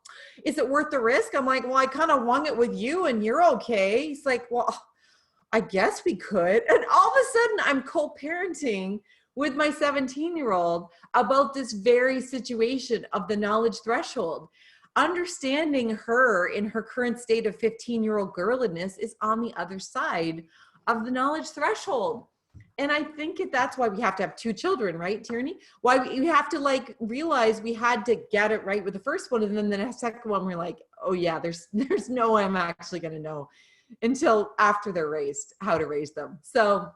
is it worth the risk? I'm like, well, I kind of wung it with you and you're okay. He's like, well, I guess we could. And all of a sudden I'm co-parenting with my 17-year-old about this very situation of the knowledge threshold. Understanding her in her current state of 15-year-old girliness is on the other side of the knowledge threshold. And I think that's why we have to have 2 children, right, Tierney? Why we have to like realize we had to get it right with the first one. And then the second one, we're like, oh yeah, there's no way I'm actually going to know until after they're raised, how to raise them. So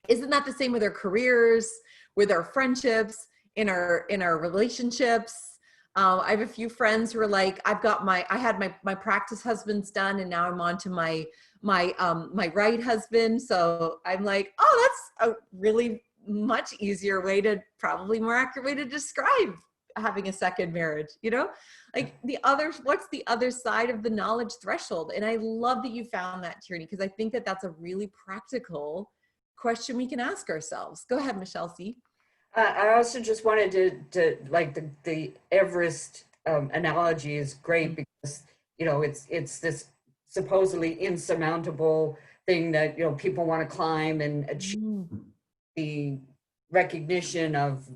isn't that the same with our careers, with our friendships, in our relationships? I have a few friends who are like, I had my practice husbands done, and now I'm on to my right husband. So I'm like, oh, that's a really much easier way to, probably more accurate way to describe having a second marriage, you know? Like what's the other side of the knowledge threshold? And I love that you found that, Tierney, because I think that that's a really practical question we can ask ourselves. Go ahead, Michelle C. I also just wanted to like the Everest analogy is great because, you know, it's this supposedly insurmountable thing that, you know, people want to climb and achieve the recognition of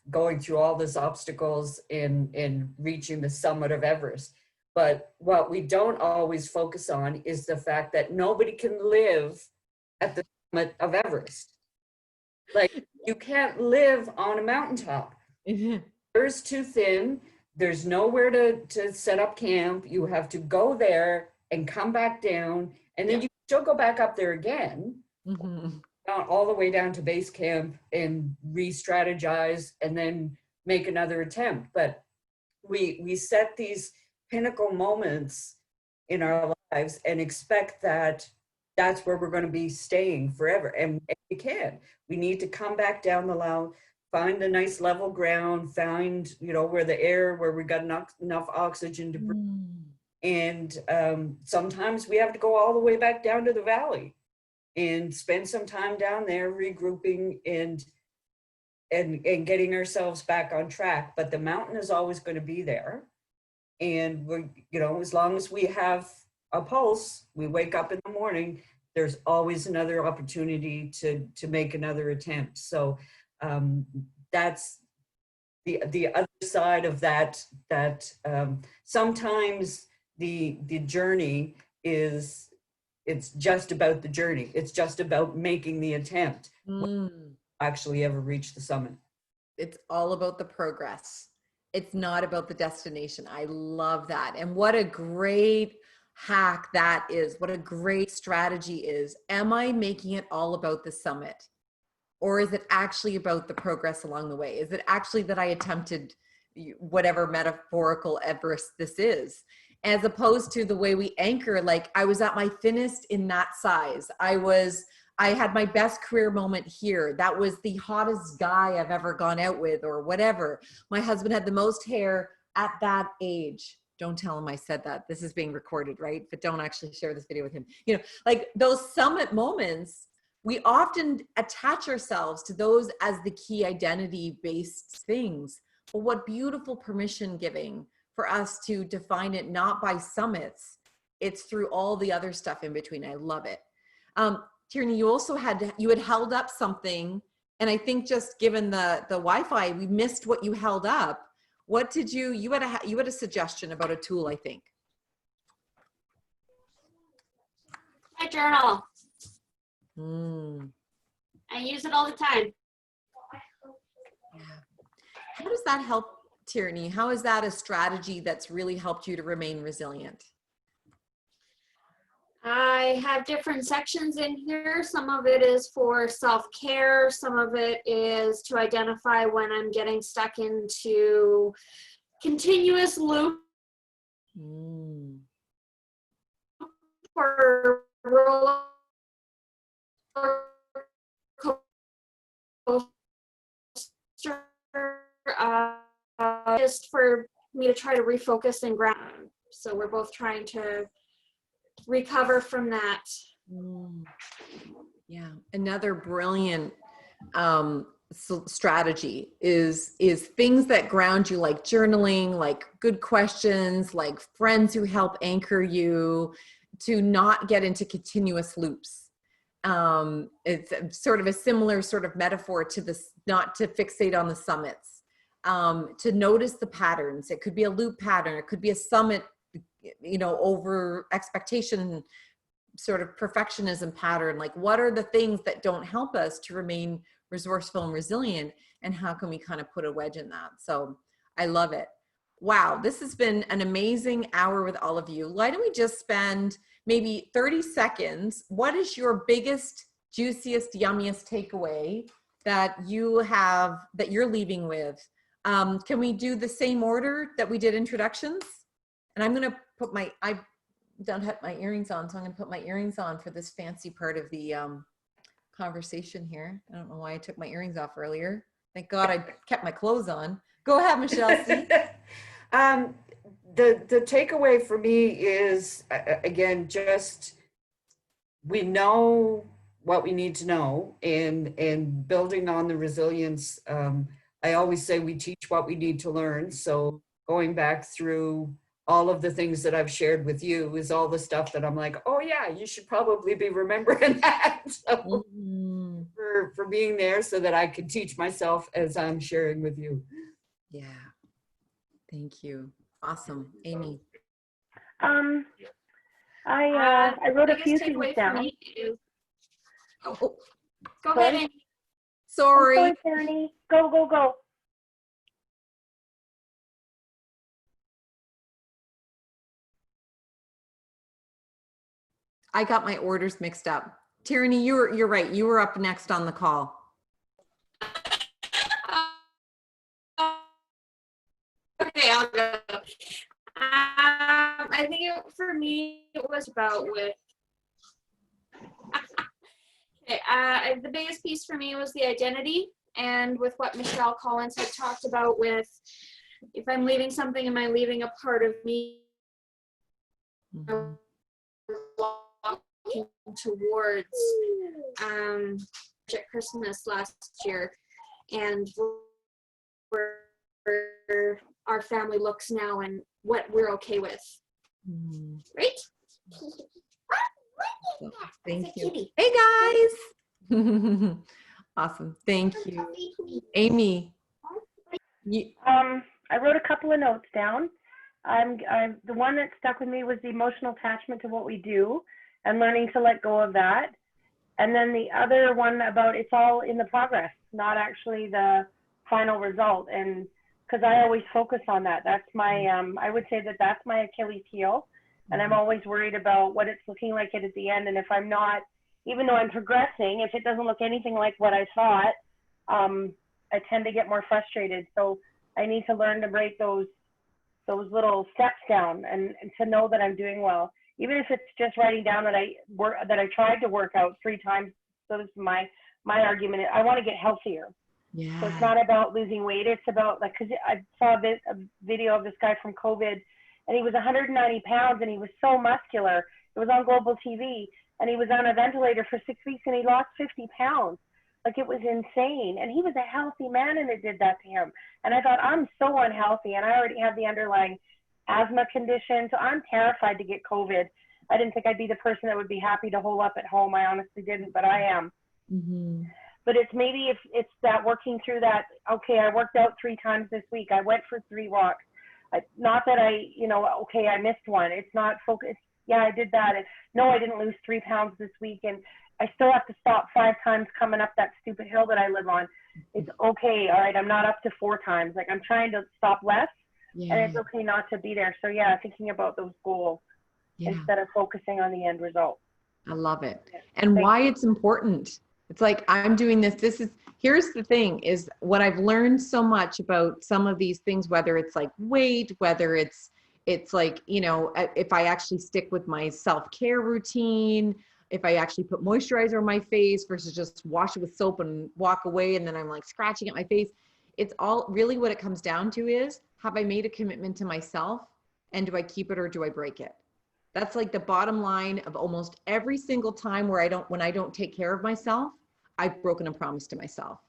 going through all these obstacles in reaching the summit of Everest. But what we don't always focus on is the fact that nobody can live at the summit of Everest. Like, you can't live on a mountaintop. There's too thin. There's nowhere to set up camp. You have to go there and come back down, and then you still go back up there again, all the way down to base camp and re-strategize and then make another attempt. But we set these pinnacle moments in our lives and expect that that's where we're going to be staying forever. And we can't. We need to come back down the line, find a nice level ground, find, you know, where we got enough oxygen to breathe. And sometimes we have to go all the way back down to the valley and spend some time down there regrouping and getting ourselves back on track. But the mountain is always going to be there. And we're, you know, as long as we have a pulse, we wake up in the morning, there's always another opportunity to make another attempt. So that's the other side of that sometimes the journey is, it's just about the journey. It's just about making the attempt. Actually ever reach the summit. It's all about the progress. It's not about the destination. I love that. And what a great hack that is. What a great strategy is. Am I making it all about the summit? Or is it actually about the progress along the way? Is it actually that I attempted whatever metaphorical Everest this is? As opposed to the way we anchor, like I was at my thinnest in that size. I had my best career moment here. That was the hottest guy I've ever gone out with, or whatever. My husband had the most hair at that age. Don't tell him I said that. This is being recorded, right? But don't actually share this video with him. You know, like those summit moments, we often attach ourselves to those as the key identity-based things. But what beautiful permission giving for us to define it not by summits, it's through all the other stuff in between. I love it. Tierney, you also had held up something, and I think just given the Wi-Fi, we missed what you held up. What did you had a suggestion about a tool, I think. My journal. I use it all the time. Yeah. How does that help, Tierney? How is that a strategy that's really helped you to remain resilient? I have different sections in here. Some of it is for self-care. Some of it is to identify when I'm getting stuck into continuous loop or roller coaster, just for me to try to refocus and ground. So we're both trying to recover from that. Yeah, another brilliant strategy is things that ground you, like journaling, like good questions, like friends who help anchor you, to not get into continuous loops. It's sort of a similar sort of metaphor to this, not to fixate on the summits, to notice the patterns. It could be a loop pattern, it could be a summit, over expectation, sort of perfectionism pattern. Like, what are the things that don't help us to remain resourceful and resilient, and how can we kind of put a wedge in that? So I love it. Wow, this has been an amazing hour with all of you. Why don't we just spend maybe 30 seconds? What is your biggest, juiciest, yummiest takeaway that you have, that you're leaving with? Can we do the same order that we did introductions? And I'm going to put I don't have my earrings on, so I'm going to put my earrings on for this fancy part of the conversation here. I don't know why I took my earrings off earlier. Thank God I kept my clothes on. Go ahead, Michelle. The takeaway for me is, again, just we know what we need to know, and building on the resilience. I always say we teach what we need to learn. So going back through all of the things that I've shared with you is all the stuff that I'm like, oh yeah, you should probably be remembering that. So for being there so that I can teach myself as I'm sharing with you. Yeah. Thank you. Awesome. Amy. I wrote a few things down. Go ahead, Amy. Sorry. Tierney. Go. I got my orders mixed up. Tierney, you're right. You were up next on the call. Okay, I'll go. I think for me, it was about with. Okay, the biggest piece for me was the identity, and with what Michelle Collins had talked about with, if I'm leaving something, am I leaving a part of me? Walking towards at Christmas last year, and where our family looks now and what we're okay with. Right? Thank you. Hey guys. Awesome. Thank you. Amy. I wrote a couple of notes down. The one that stuck with me was the emotional attachment to what we do and learning to let go of that. And then the other one about it's all in the progress, not actually the final result. And because I always focus on that. That's my, I would say that's my Achilles heel. And I'm always worried about what it's looking like at the end. And if I'm not, even though I'm progressing, if it doesn't look anything like what I thought, I tend to get more frustrated. So I need to learn to break those little steps down and to know that I'm doing well. Even if it's just writing down that I tried to work out 3 times. So this is my argument. I want to get healthier. Yeah. So it's not about losing weight. It's about, like, because I saw a video of this guy from COVID, and he was 190 pounds, and he was so muscular. It was on global TV, and he was on a ventilator for 6 weeks, and he lost 50 pounds. Like, it was insane. And he was a healthy man, and it did that to him. And I thought, I'm so unhealthy, and I already have the underlying asthma condition, so I'm terrified to get COVID. I didn't think I'd be the person that would be happy to hole up at home. I honestly didn't, but I am. Mm-hmm. But it's maybe if it's that working through that, okay, I worked out 3 times this week. I went for 3 walks. Not that I missed one. It's not focused. Yeah, I did that. No, I didn't lose 3 pounds this week. And I still have to stop 5 times coming up that stupid hill that I live on. It's okay. All right. I'm not up to 4 times. Like, I'm trying to stop less. Yeah. And it's okay not to be there. So yeah, thinking about those goals. instead of focusing on the end result. I love it. Yeah. And Thank why you. it's important. It's like, I'm doing this. Here's the thing is what I've learned so much about some of these things, whether it's like weight, whether it's like, you know, if I actually stick with my self-care routine, if I actually put moisturizer on my face versus just wash it with soap and walk away. And then I'm like scratching at my face. It's all really what it comes down to is, have I made a commitment to myself, and do I keep it or do I break it? That's like the bottom line of almost every single time when I don't take care of myself, I've broken a promise to myself.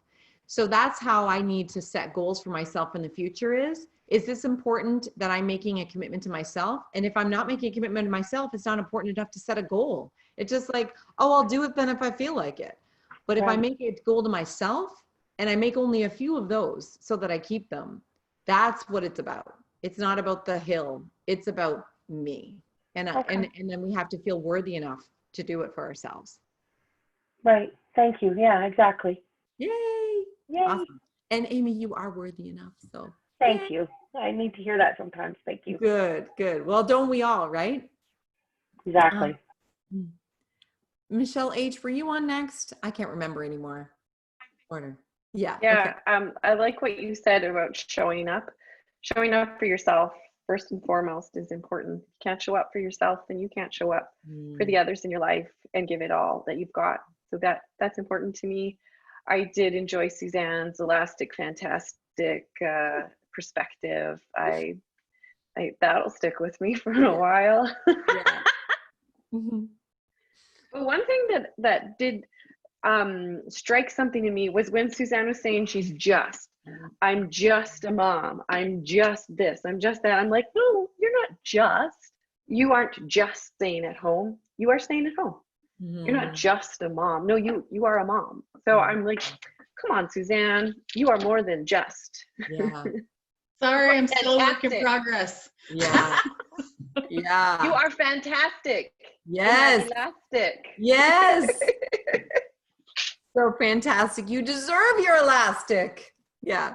So that's how I need to set goals for myself in the future is this important that I'm making a commitment to myself? And if I'm not making a commitment to myself, it's not important enough to set a goal. It's just like, oh, I'll do it then if I feel like it. But if I make a goal to myself and I make only a few of those so that I keep them, that's what it's about. It's not about the hill. It's about me. And then we have to feel worthy enough to do it for ourselves. Right. Thank you. Yeah, exactly. Yay. Yay. Awesome. And Amy, you are worthy enough. So Thank you. I need to hear that sometimes. Thank you. Good. Well, don't we all, right? Exactly. Michelle H., were you on next? I can't remember anymore. Order. Yeah. Yeah. Okay. I like what you said about showing up. Showing up for yourself first and foremost is important. If you can't show up for yourself, then you can't show up for the others in your life and give it all that you've got. So that's important to me. I did enjoy Suzanne's elastic, fantastic perspective. I that'll stick with me for a while. Yeah. But one thing that did strike something in me was when Suzanne was saying I'm just a mom. I'm just this. I'm just that. I'm like, no, you're not just. You aren't just staying at home. You are staying at home. You're not just a mom. No, you are a mom. So I'm like, come on, Suzanne. You are more than just. Yeah. Sorry, I'm still a work in progress. Yeah. Yeah. You are fantastic. Yes. Elastic. Yes. So fantastic. You deserve your elastic. Yeah.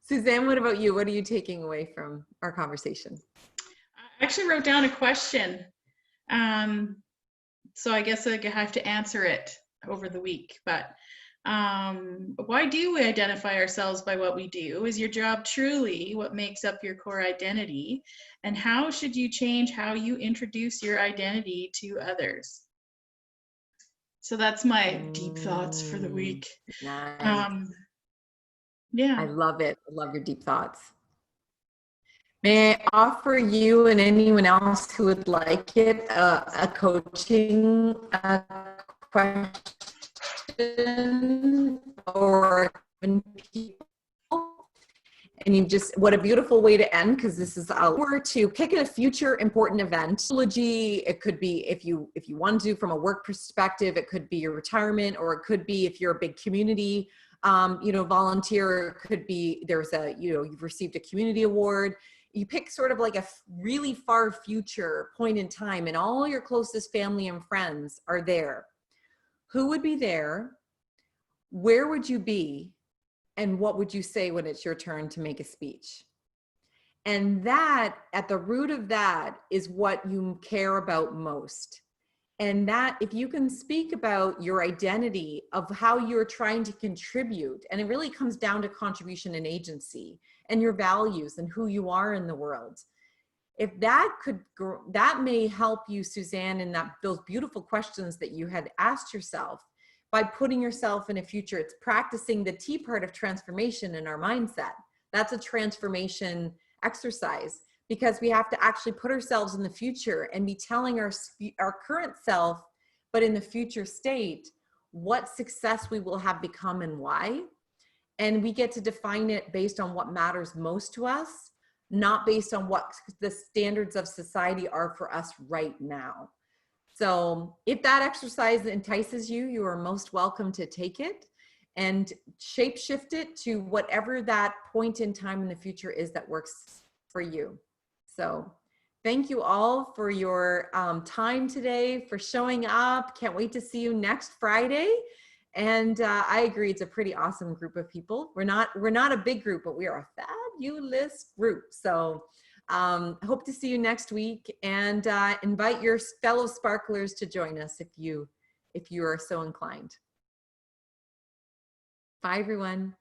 Suzanne, what about you? What are you taking away from our conversation? I actually wrote down a question. So I guess I have to answer it over the week. But why do we identify ourselves by what we do? Is your job truly what makes up your core identity? And how should you change how you introduce your identity to others? So that's my deep thoughts for the week. Nice. Yeah. I love it. I love your deep thoughts. May I offer you and anyone else who would like it a coaching question or people? And you just, what a beautiful way to end, because this is were to pick a future important event. It could be if you want to do from a work perspective, it could be your retirement, or it could be if you're a big community volunteer, it could be you've received a community award. You pick sort of like a really far future point in time, and all your closest family and friends are there. Who would be there? Where would you be? And what would you say when it's your turn to make a speech? And that, at the root of that, is what you care about most. And that, if you can speak about your identity of how you're trying to contribute, and it really comes down to contribution and agency and your values and who you are in the world. If that may help you, Suzanne, in those beautiful questions that you had asked yourself. By putting yourself in a future, it's practicing the T part of transformation in our mindset. That's a transformation exercise, because we have to actually put ourselves in the future and be telling our current self, but in the future state, what success we will have become and why. And we get to define it based on what matters most to us, not based on what the standards of society are for us right now. So if that exercise entices you, you are most welcome to take it and shape-shift it to whatever that point in time in the future is that works for you. So thank you all for your time today, for showing up. Can't wait to see you next Friday. And I agree, it's a pretty awesome group of people. We're not a big group, but we are a fabulous group. So Hope to see you next week, and invite your fellow sparklers to join us if you are so inclined. Bye, everyone.